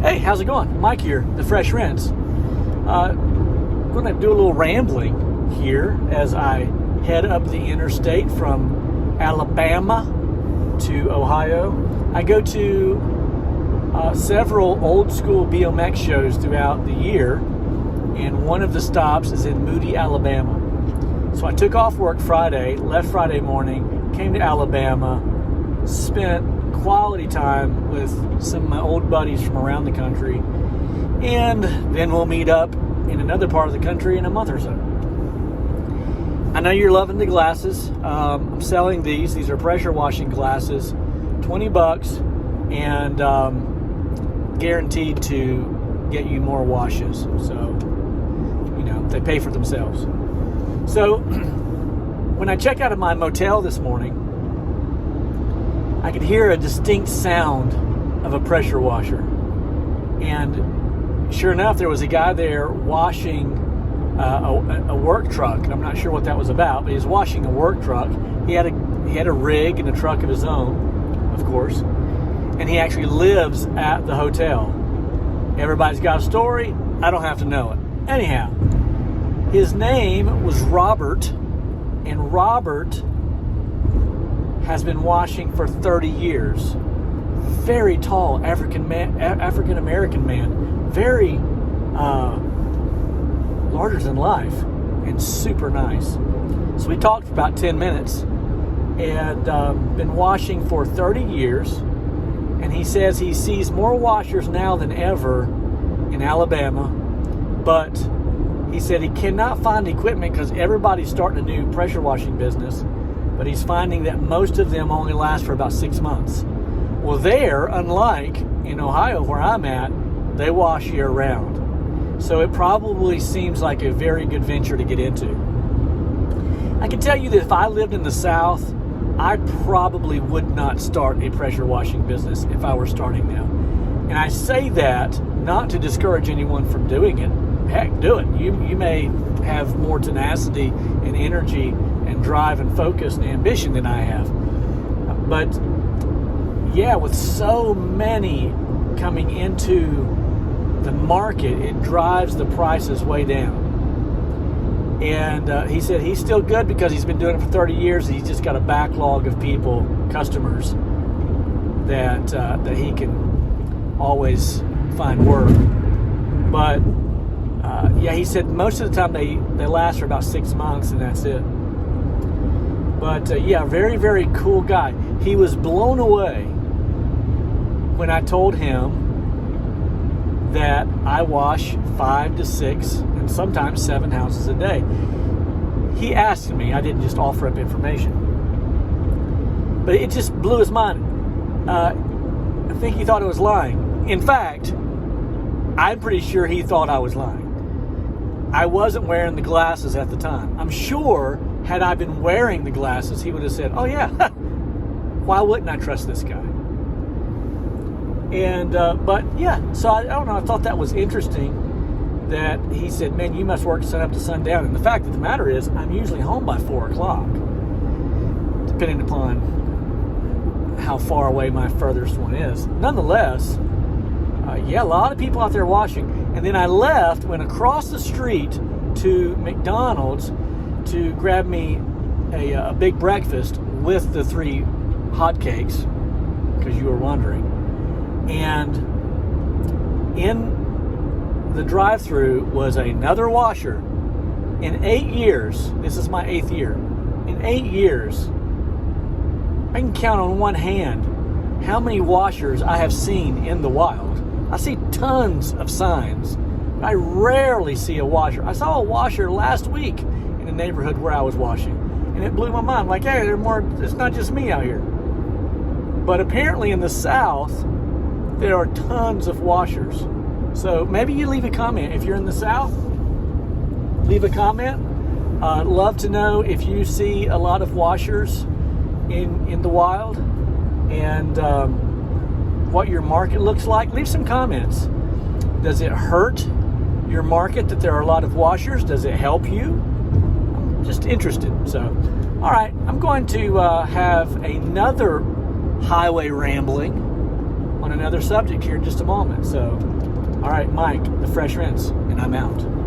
Hey, how's it going? Mike here, the Fresh Rinse. I'm going to do a little rambling here as I head up the interstate from Alabama to Ohio. I go to several old school BMX shows throughout the year, and one of the stops is in Moody, Alabama. So I took off work Friday, left Friday morning, came to Alabama, spent quality time with some of my old buddies from around the country, and then we'll meet up in another part of the country in a month or so. I know you're loving the glasses. I'm selling these. These are pressure washing glasses, $20, and guaranteed to get you more washes. So, they pay for themselves. So, when I check out of my motel this morning, I could hear a distinct sound of a pressure washer. And sure enough, there was a guy there washing a work truck. I'm not sure what that was about, but he was washing a work truck. He had a rig and a truck of his own, of course. And he actually lives at the hotel. Everybody's got a story. I don't have to know it. Anyhow, his name was Robert, and Robert has been washing for 30 years. Very tall African American man, very larger than life, and super nice. So we talked for about 10 minutes, and been washing for 30 years. And he says he sees more washers now than ever in Alabama, but he said he cannot find equipment because everybody's starting a new pressure washing business. But he's finding that most of them only last for about 6 months. Well, there, unlike in Ohio where I'm at, they wash year round. So it probably seems like a very good venture to get into. I can tell you that if I lived in the South, I probably would not start a pressure washing business if I were starting now. And I say that not to discourage anyone from doing it. Heck, do it. You may have more tenacity and energy and drive and focus and ambition than I have. But yeah, with so many coming into the market, it drives the prices way down. And he said he's still good because he's been doing it for 30 years. He's just got a backlog of people, customers, that he can always find work. But yeah, he said most of the time they last for about 6 months, and that's it. But yeah, very, very cool guy. He was blown away when I told him that I wash 5 to 6 and sometimes 7 houses a day. He asked me, I didn't just offer up information. But it just blew his mind. I think he thought I was lying. In fact, I'm pretty sure he thought I was lying. I wasn't wearing the glasses at the time. I'm sure had I been wearing the glasses, he would have said, oh yeah, why wouldn't I trust this guy? And, but yeah, so I don't know, I thought that was interesting that he said, man, you must work sun up to sundown. And the fact of the matter is, I'm usually home by 4 o'clock, depending upon how far away my furthest one is. Nonetheless, yeah, a lot of people out there washing. And then I left, went across the street to McDonald's to grab me a big breakfast with the 3 hotcakes, because you were wondering. And in the drive-thru was another washer. In 8 years, this is my 8th year, in 8 years, I can count on one hand how many washers I have seen in the wild. I see tons of signs. I rarely see a washer. I saw a washer last week in the neighborhood where I was washing, and it blew my mind. Like, hey, it's not just me out here. But apparently in the South, there are tons of washers. So maybe you leave a comment. If you're in the South, leave a comment. I'd love to know if you see a lot of washers in the wild, and what your market looks like. Leave some comments. Does it hurt your market that there are a lot of washers? Does it help you? I'm just interested. So, all right, I'm going to have another highway rambling on another subject here in just a moment. So, all right, Mike, the Fresh Rinse, and I'm out.